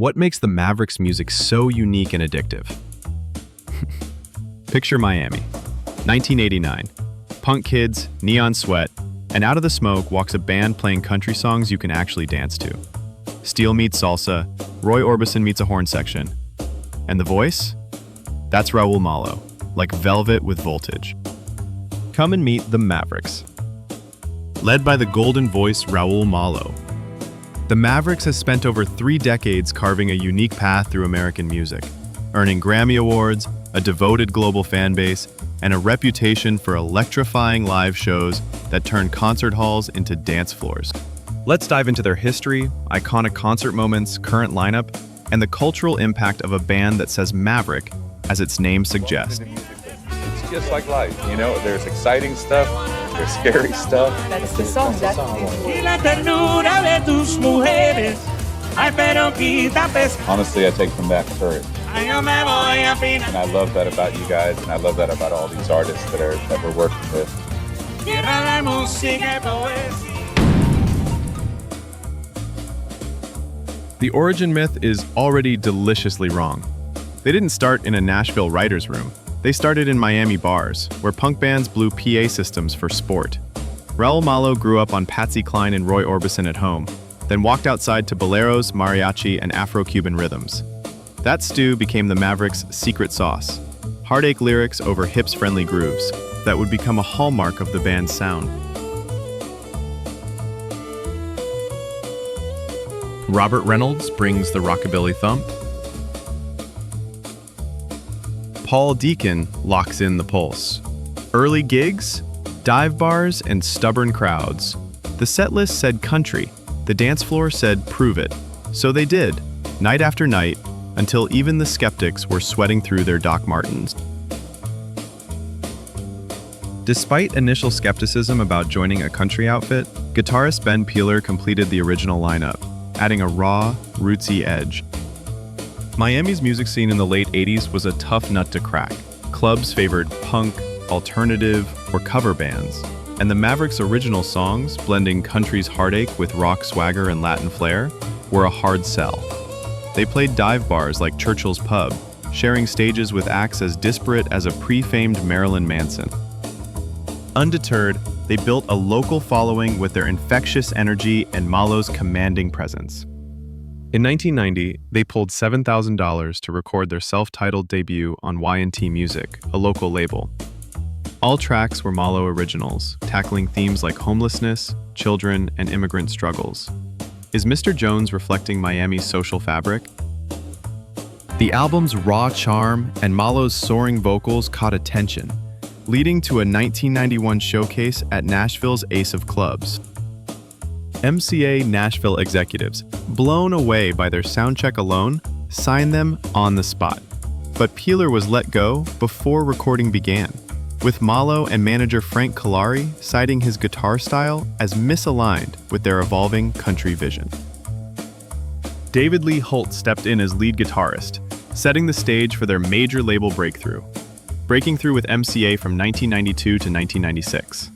What makes the Mavericks' music so unique and addictive? Picture Miami, 1989. Punk kids, neon sweat, and out of the smoke walks a band playing country songs you can actually dance to. Steel meets salsa, Roy Orbison meets a horn section. And the voice? That's Raul Malo, like velvet with voltage. Come and meet the Mavericks. Led by the golden voice Raul Malo, the Mavericks has spent over 3 decades carving a unique path through American music, earning Grammy Awards, a devoted global fan base, and a reputation for electrifying live shows that turn concert halls into dance floors. Let's dive into their history, iconic concert moments, current lineup, and the cultural impact of a band that says Maverick, as its name suggests. It's just like life, you know, there's exciting stuff, there's scary stuff. That's the song. Honestly, I take from that courage. And I love that about you guys, and I love that about all these artists that we're working with. The origin myth is already deliciously wrong. They didn't start in a Nashville writer's room. They started in Miami bars, where punk bands blew PA systems for sport. Raul Malo grew up on Patsy Cline and Roy Orbison at home, then walked outside to boleros, mariachi, and Afro-Cuban rhythms. That stew became the Mavericks' secret sauce, heartache lyrics over hips-friendly grooves that would become a hallmark of the band's sound. Robert Reynolds brings the rockabilly thump. Paul Deacon locks in the pulse. Early gigs, dive bars, and stubborn crowds. The setlist said country, the dance floor said prove it. So they did, night after night, until even the skeptics were sweating through their Doc Martens. Despite initial skepticism about joining a country outfit, guitarist Ben Peeler completed the original lineup, adding a raw, rootsy edge. Miami's music scene in the late 80s was a tough nut to crack. Clubs favored punk, alternative, or cover bands, and the Mavericks' original songs, blending country's heartache with rock swagger and Latin flair, were a hard sell. They played dive bars like Churchill's Pub, sharing stages with acts as disparate as a pre-famed Marilyn Manson. Undeterred, they built a local following with their infectious energy and Malo's commanding presence. In 1990, they pulled $7,000 to record their self-titled debut on Y&T Music, a local label. All tracks were Malo originals, tackling themes like homelessness, children, and immigrant struggles. Is Mr. Jones reflecting Miami's social fabric? The album's raw charm and Malo's soaring vocals caught attention, leading to a 1991 showcase at Nashville's Ace of Clubs. MCA Nashville executives, blown away by their soundcheck alone, signed them on the spot. But Peeler was let go before recording began, with Malo and manager Frank Collari citing his guitar style as misaligned with their evolving country vision. David Lee Holt stepped in as lead guitarist, setting the stage for their major label breakthrough, breaking through with MCA from 1992 to 1996.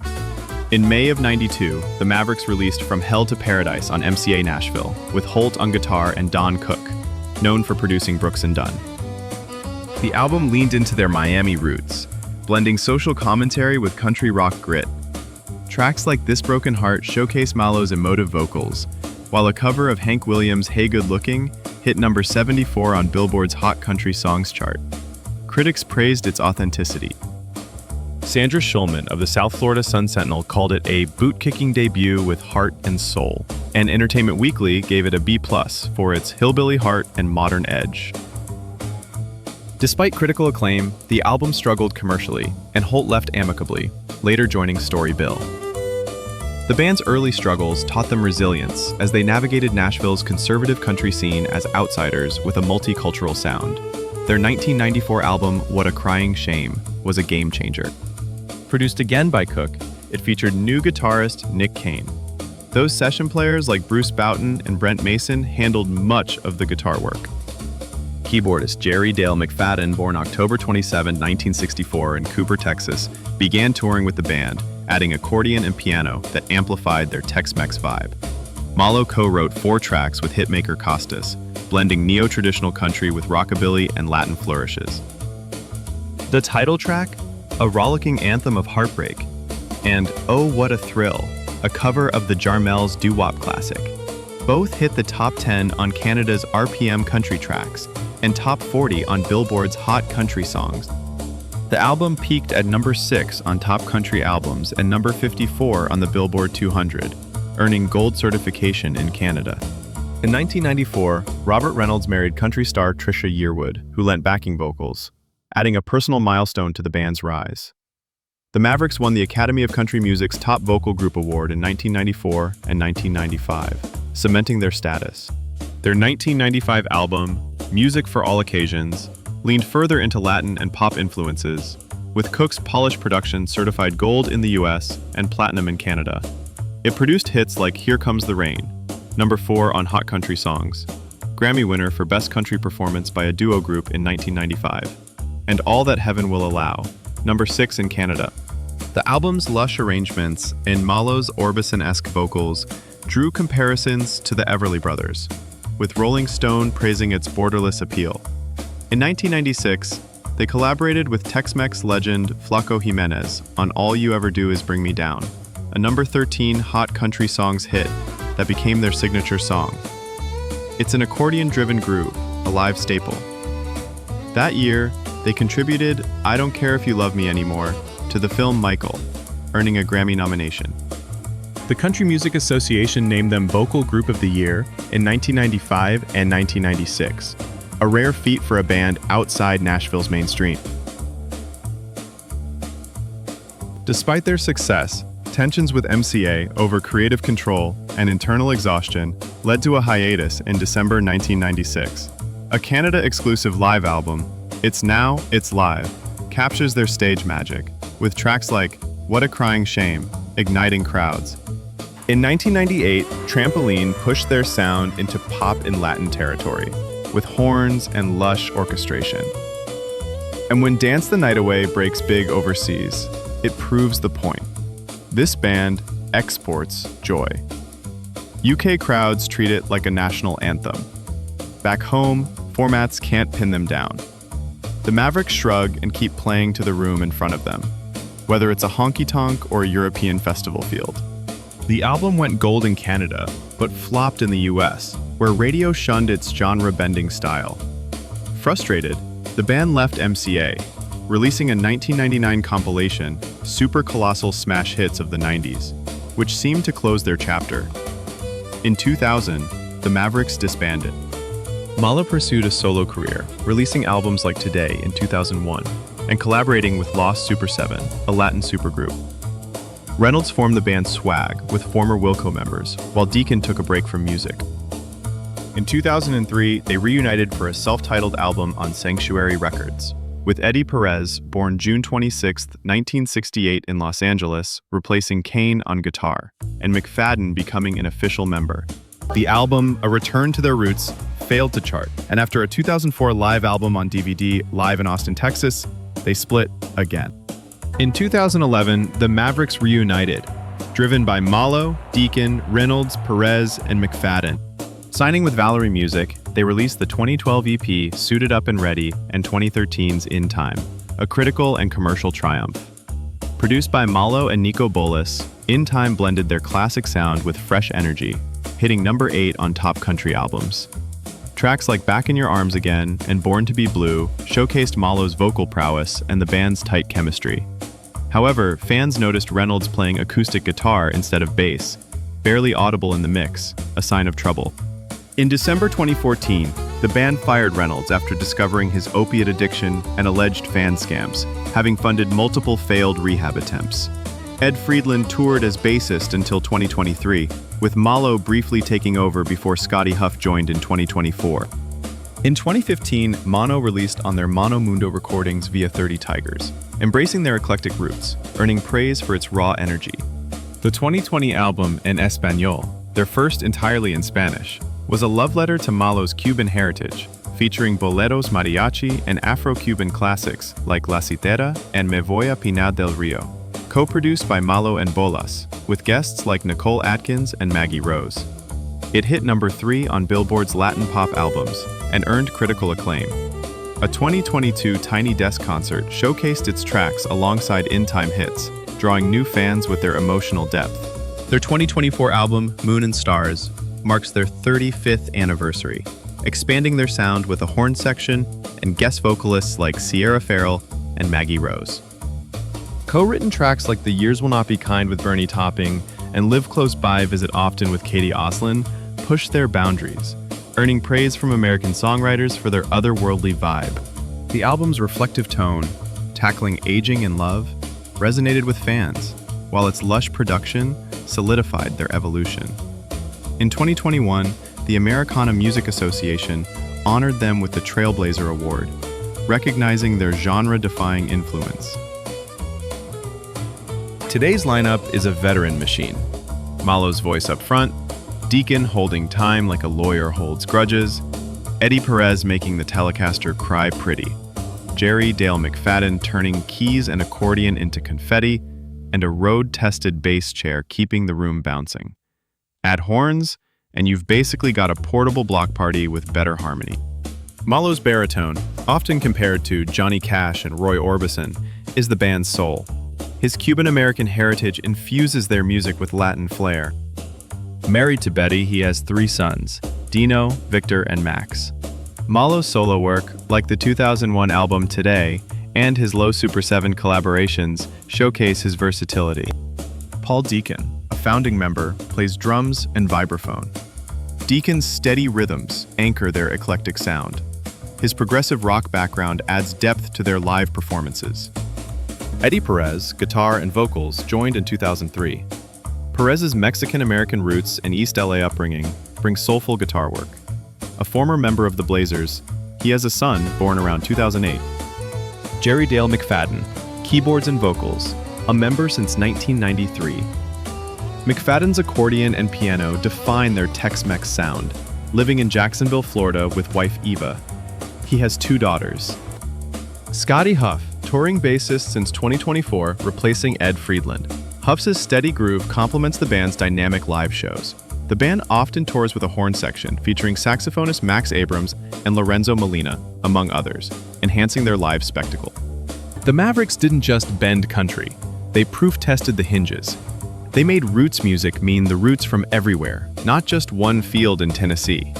In May of '92, the Mavericks released From Hell to Paradise on MCA Nashville, with Holt on guitar and Don Cook, known for producing Brooks and Dunn. The album leaned into their Miami roots, blending social commentary with country rock grit. Tracks like This Broken Heart showcase Malo's emotive vocals, while a cover of Hank Williams' Hey Good Looking hit number 74 on Billboard's Hot Country Songs chart. Critics praised its authenticity. Sandra Schulman of the South Florida Sun-Sentinel called it a boot-kicking debut with heart and soul, and Entertainment Weekly gave it a B+ for its hillbilly heart and modern edge. Despite critical acclaim, the album struggled commercially, and Holt left amicably, later joining Story Bill. The band's early struggles taught them resilience as they navigated Nashville's conservative country scene as outsiders with a multicultural sound. Their 1994 album, What a Crying Shame, was a game changer. Produced again by Cook, it featured new guitarist Nick Kane. Those session players like Bruce Boughton and Brent Mason handled much of the guitar work. Keyboardist Jerry Dale McFadden, born October 27, 1964 in Cooper, Texas, began touring with the band, adding accordion and piano that amplified their Tex-Mex vibe. Malo co-wrote 4 tracks with hitmaker Costas, blending neo-traditional country with rockabilly and Latin flourishes. The title track, a rollicking anthem of heartbreak, and Oh What a Thrill, a cover of the Jarmel's doo-wop classic. Both hit the top 10 on Canada's RPM country tracks and top 40 on Billboard's Hot Country Songs. The album peaked at number 6 on Top Country Albums and number 54 on the Billboard 200, earning gold certification in Canada. In 1994, Robert Reynolds married country star Trisha Yearwood, who lent backing vocals, adding a personal milestone to the band's rise. The Mavericks won the Academy of Country Music's Top Vocal Group Award in 1994 and 1995, cementing their status. Their 1995 album, Music for All Occasions, leaned further into Latin and pop influences, with Cook's polished production certified gold in the US and platinum in Canada. It produced hits like Here Comes the Rain, number 4 on Hot Country Songs, Grammy winner for Best Country Performance by a Duo Group in 1995, and All That Heaven Will Allow, number 6 in Canada. The album's lush arrangements and Malo's Orbison-esque vocals drew comparisons to the Everly Brothers, with Rolling Stone praising its borderless appeal. In 1996, they collaborated with Tex-Mex legend Flaco Jimenez on All You Ever Do Is Bring Me Down, a number 13 Hot Country Songs hit that became their signature song. It's an accordion-driven groove, a live staple. That year, they contributed I Don't Care If You Love Me Anymore to the film Michael, earning a Grammy nomination. The Country Music Association named them Vocal Group of the Year in 1995 and 1996, a rare feat for a band outside Nashville's mainstream. Despite their success, tensions with MCA over creative control and internal exhaustion led to a hiatus in December 1996. A Canada-exclusive live album, It's Now, It's Live, captures their stage magic, with tracks like What a Crying Shame, igniting crowds. In 1998, Trampoline pushed their sound into pop and Latin territory, with horns and lush orchestration. And when Dance the Night Away breaks big overseas, it proves the point. This band exports joy. UK crowds treat it like a national anthem. Back home, formats can't pin them down. The Mavericks shrug and keep playing to the room in front of them, whether it's a honky-tonk or a European festival field. The album went gold in Canada, but flopped in the US, where radio shunned its genre-bending style. Frustrated, the band left MCA, releasing a 1999 compilation, Super Colossal Smash Hits of the 90s, which seemed to close their chapter. In 2000, the Mavericks disbanded. Malo pursued a solo career, releasing albums like Today in 2001, and collaborating with Lost Super 7, a Latin supergroup. Reynolds formed the band Swag with former Wilco members, while Deacon took a break from music. In 2003, they reunited for a self-titled album on Sanctuary Records, with Eddie Perez, born June 26, 1968 in Los Angeles, replacing Kane on guitar, and McFadden becoming an official member. The album, a return to their roots, failed to chart, and after a 2004 live album on DVD, Live in Austin, Texas, they split again. In 2011, the Mavericks reunited, driven by Malo, Deacon, Reynolds, Perez, and McFadden. Signing with Valerie Music, they released the 2012 EP Suited Up and Ready and 2013's In Time, a critical and commercial triumph. Produced by Malo and Nico Bolas, In Time blended their classic sound with fresh energy, hitting number 8 on Top Country Albums. Tracks like Back in Your Arms Again and Born to Be Blue showcased Malo's vocal prowess and the band's tight chemistry. However, fans noticed Reynolds playing acoustic guitar instead of bass, barely audible in the mix, a sign of trouble. In December 2014, the band fired Reynolds after discovering his opiate addiction and alleged fan scams, having funded multiple failed rehab attempts. Ed Friedland toured as bassist until 2023, with Malo briefly taking over before Scotty Huff joined in 2024. In 2015, Mono released on their Mono Mundo recordings via 30 Tigers, embracing their eclectic roots, earning praise for its raw energy. The 2020 album En Español, their first entirely in Spanish, was a love letter to Malo's Cuban heritage, featuring boleros, mariachi, and Afro-Cuban classics like La Citera and Me Voy a Pinar del Rio, co-produced by Malo and Bolas, with guests like Nicole Atkins and Maggie Rose. It hit number 3 on Billboard's Latin pop albums and earned critical acclaim. A 2022 Tiny Desk concert showcased its tracks alongside in-time hits, drawing new fans with their emotional depth. Their 2024 album, Moon and Stars, marks their 35th anniversary, expanding their sound with a horn section and guest vocalists like Sierra Farrell and Maggie Rose. Co-written tracks like The Years Will Not Be Kind with Bernie Topping and Live Close By, Visit Often with Katie Oslin pushed their boundaries, earning praise from American songwriters for their otherworldly vibe. The album's reflective tone, tackling aging and love, resonated with fans, while its lush production solidified their evolution. In 2021, the Americana Music Association honored them with the Trailblazer Award, recognizing their genre-defying influence. Today's lineup is a veteran machine. Malo's voice up front, Deacon holding time like a lawyer holds grudges, Eddie Perez making the Telecaster cry pretty, Jerry Dale McFadden turning keys and accordion into confetti, and a road-tested bass chair keeping the room bouncing. Add horns, and you've basically got a portable block party with better harmony. Malo's baritone, often compared to Johnny Cash and Roy Orbison, is the band's soul. His Cuban-American heritage infuses their music with Latin flair. Married to Betty, he has 3 sons, Dino, Victor, and Max. Malo's solo work, like the 2001 album Today and his Low Super 7 collaborations, showcase his versatility. Paul Deacon, a founding member, plays drums and vibraphone. Deacon's steady rhythms anchor their eclectic sound. His progressive rock background adds depth to their live performances. Eddie Perez, guitar and vocals, joined in 2003. Perez's Mexican-American roots and East LA upbringing bring soulful guitar work. A former member of the Blazers, he has a son born around 2008. Jerry Dale McFadden, keyboards and vocals, a member since 1993. McFadden's accordion and piano define their Tex-Mex sound, living in Jacksonville, Florida with wife Eva. He has 2 daughters. Scotty Huff, touring bassist since 2024, replacing Ed Friedland. Huff's steady groove complements the band's dynamic live shows. The band often tours with a horn section featuring saxophonist Max Abrams and Lorenzo Molina, among others, enhancing their live spectacle. The Mavericks didn't just bend country, they proof-tested the hinges. They made roots music mean the roots from everywhere, not just one field in Tennessee.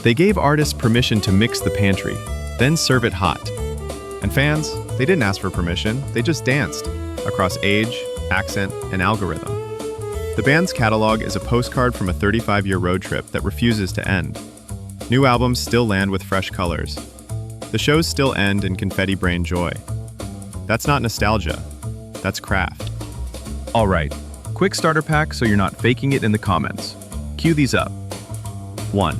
They gave artists permission to mix the pantry, then serve it hot. And fans, they didn't ask for permission, they just danced, across age, accent, and algorithm. The band's catalog is a postcard from a 35-year road trip that refuses to end. New albums still land with fresh colors. The shows still end in confetti-brain joy. That's not nostalgia, that's craft. All right, quick starter pack so you're not faking it in the comments. Cue these up. 1.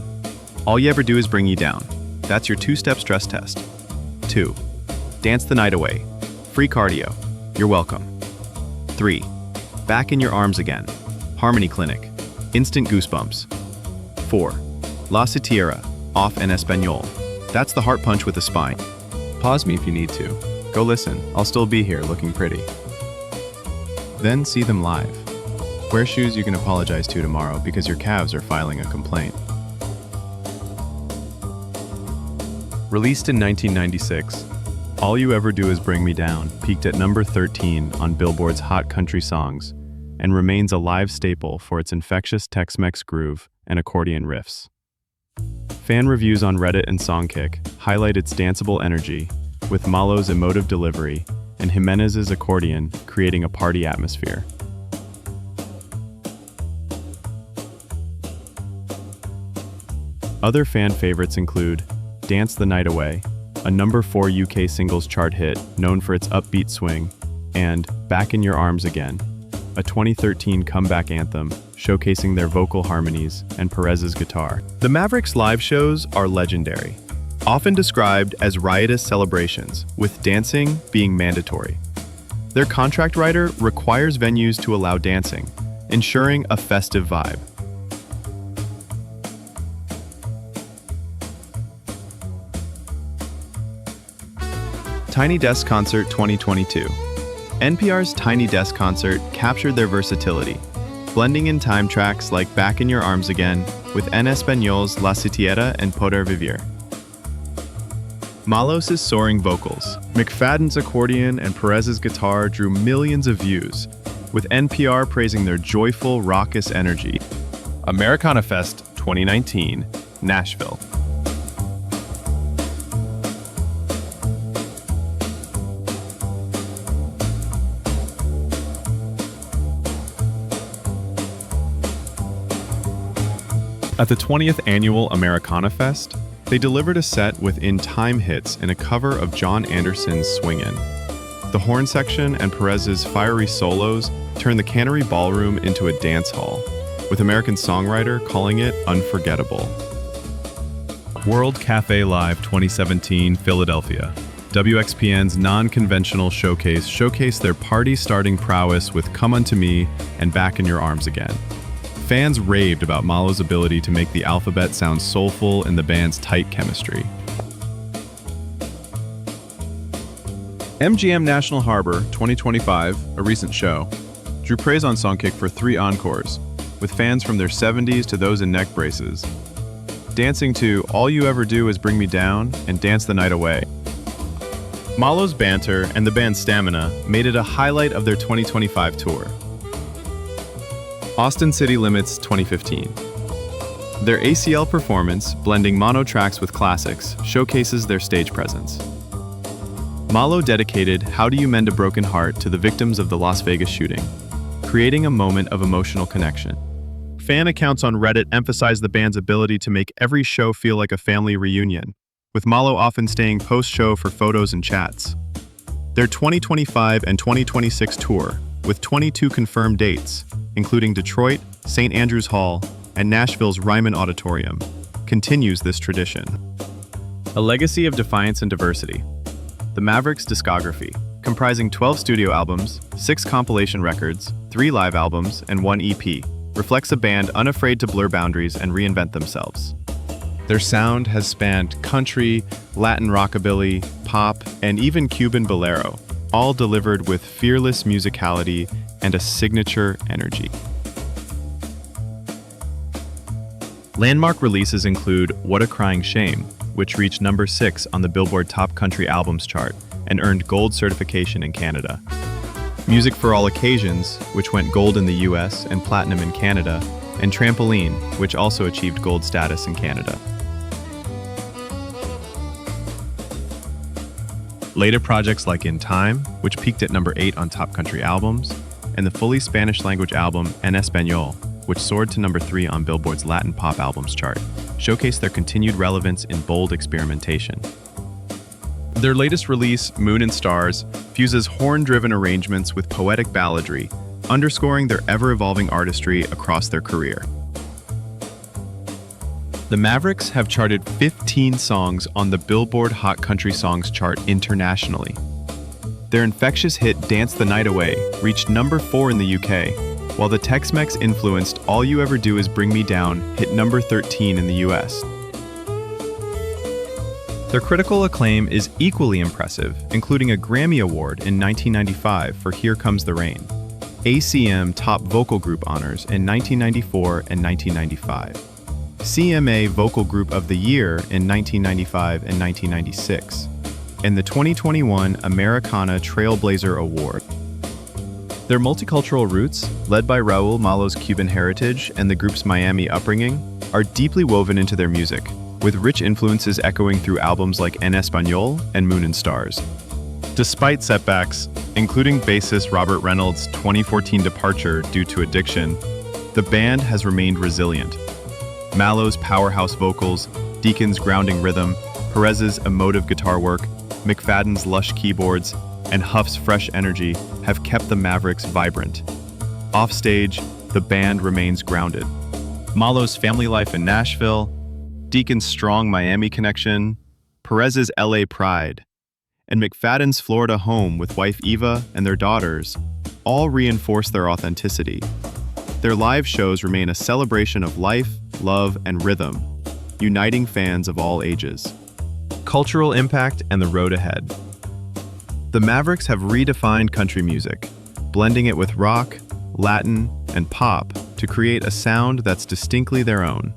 All you ever do is bring you down. That's your 2-step stress test. 2. Dance the night away. Free cardio. You're welcome. 3. Back in your arms again. Harmony Clinic. Instant goosebumps. 4. La Sitiera. Off en Espanol. That's the heart punch with a spine. Pause me if you need to. Go listen. I'll still be here looking pretty. Then see them live. Wear shoes you can apologize to tomorrow because your calves are filing a complaint. Released in 1996, All You Ever Do Is Bring Me Down peaked at number 13 on Billboard's Hot Country Songs and remains a live staple for its infectious Tex-Mex groove and accordion riffs. Fan reviews on Reddit and Songkick highlight its danceable energy, with Malo's emotive delivery and Jimenez's accordion creating a party atmosphere. Other fan favorites include Dance the Night Away, a number 4 UK singles chart hit known for its upbeat swing, and Back in Your Arms Again, a 2013 comeback anthem showcasing their vocal harmonies and Perez's guitar. The Mavericks' live shows are legendary, often described as riotous celebrations, with dancing being mandatory. Their contract writer requires venues to allow dancing, ensuring a festive vibe. Tiny Desk Concert 2022. NPR's Tiny Desk Concert captured their versatility, blending in time tracks like Back in Your Arms Again, with En Español's La Sitiera and Poder Vivir. Malos' soaring vocals, McFadden's accordion, and Perez's guitar drew millions of views, with NPR praising their joyful, raucous energy. Americana Fest 2019, Nashville. At the 20th annual Americana Fest, they delivered a set with in-time hits and a cover of John Anderson's Swingin'. The horn section and Perez's fiery solos turned the Cannery Ballroom into a dance hall, with American Songwriter calling it unforgettable. World Cafe Live 2017, Philadelphia. WXPN's non-conventional showcase showcased their party-starting prowess with Come Unto Me and Back in Your Arms Again. Fans raved about Malo's ability to make the alphabet sound soulful in the band's tight chemistry. MGM National Harbor 2025, a recent show, drew praise on Songkick for 3 encores, with fans from their 70s to those in neck braces, dancing to All You Ever Do Is Bring Me Down and Dance the Night Away. Malo's banter and the band's stamina made it a highlight of their 2025 tour. Austin City Limits 2015. Their ACL performance, blending mono tracks with classics, showcases their stage presence. Malo dedicated How Do You Mend a Broken Heart to the victims of the Las Vegas shooting, creating a moment of emotional connection. Fan accounts on Reddit emphasize the band's ability to make every show feel like a family reunion, with Malo often staying post-show for photos and chats. Their 2025 and 2026 tour, with 22 confirmed dates, including Detroit, St. Andrews Hall, and Nashville's Ryman Auditorium, continues this tradition. A legacy of defiance and diversity. The Mavericks discography, comprising 12 studio albums, 6 compilation records, 3 live albums, and 1 EP, reflects a band unafraid to blur boundaries and reinvent themselves. Their sound has spanned country, Latin rockabilly, pop, and even Cuban bolero, all delivered with fearless musicality and a signature energy. Landmark releases include What a Crying Shame, which reached number 6 on the Billboard Top Country Albums chart and earned gold certification in Canada. Music for All Occasions, which went gold in the US and platinum in Canada, and Trampoline, which also achieved gold status in Canada. Later projects like In Time, which peaked at number 8 on Top Country Albums, and the fully Spanish-language album En Español, which soared to number 3 on Billboard's Latin Pop Albums chart, showcase their continued relevance in bold experimentation. Their latest release, Moon and Stars, fuses horn-driven arrangements with poetic balladry, underscoring their ever-evolving artistry across their career. The Mavericks have charted 15 songs on the Billboard Hot Country Songs chart internationally. Their infectious hit Dance the Night Away reached number 4 in the UK, while the Tex-Mex influenced All You Ever Do Is Bring Me Down hit number 13 in the US. Their critical acclaim is equally impressive, including a Grammy Award in 1995 for Here Comes the Rain, ACM Top Vocal Group honors in 1994 and 1995, CMA Vocal Group of the Year in 1995 and 1996, and the 2021 Americana Trailblazer Award. Their multicultural roots, led by Raul Malo's Cuban heritage and the group's Miami upbringing, are deeply woven into their music, with rich influences echoing through albums like En Español and Moon and Stars. Despite setbacks, including bassist Robert Reynolds' 2014 departure due to addiction, the band has remained resilient. Malo's powerhouse vocals, Deacon's grounding rhythm, Perez's emotive guitar work, McFadden's lush keyboards, and Huff's fresh energy have kept the Mavericks vibrant. Offstage, the band remains grounded. Malo's family life in Nashville, Deacon's strong Miami connection, Perez's LA pride, and McFadden's Florida home with wife Eva and their daughters all reinforce their authenticity. Their live shows remain a celebration of life, love, and rhythm, uniting fans of all ages. Cultural impact and the road ahead. The Mavericks have redefined country music, blending it with rock, Latin, and pop to create a sound that's distinctly their own.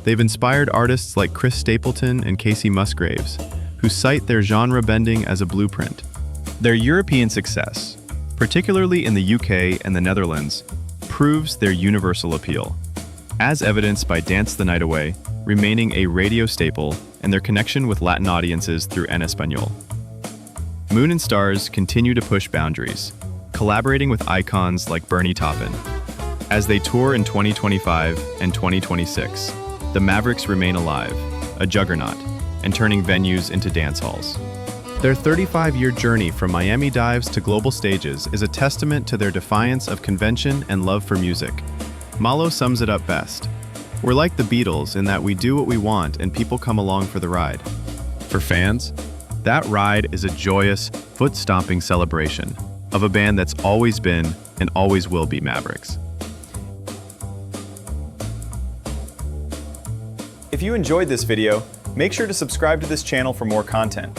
They've inspired artists like Chris Stapleton and Casey Musgraves, who cite their genre bending as a blueprint. Their European success, particularly in the UK and the Netherlands, proves their universal appeal, as evidenced by Dance the Night Away remaining a radio staple and their connection with Latin audiences through En Español. Moon and Stars continue to push boundaries, collaborating with icons like Bernie Taupin. As they tour in 2025 and 2026, the Mavericks remain alive, a juggernaut, and turning venues into dance halls. Their 35-year journey from Miami dives to global stages is a testament to their defiance of convention and love for music. Malo sums it up best. We're like the Beatles in that we do what we want and people come along for the ride. For fans, that ride is a joyous, foot-stomping celebration of a band that's always been and always will be Mavericks. If you enjoyed this video, make sure to subscribe to this channel for more content.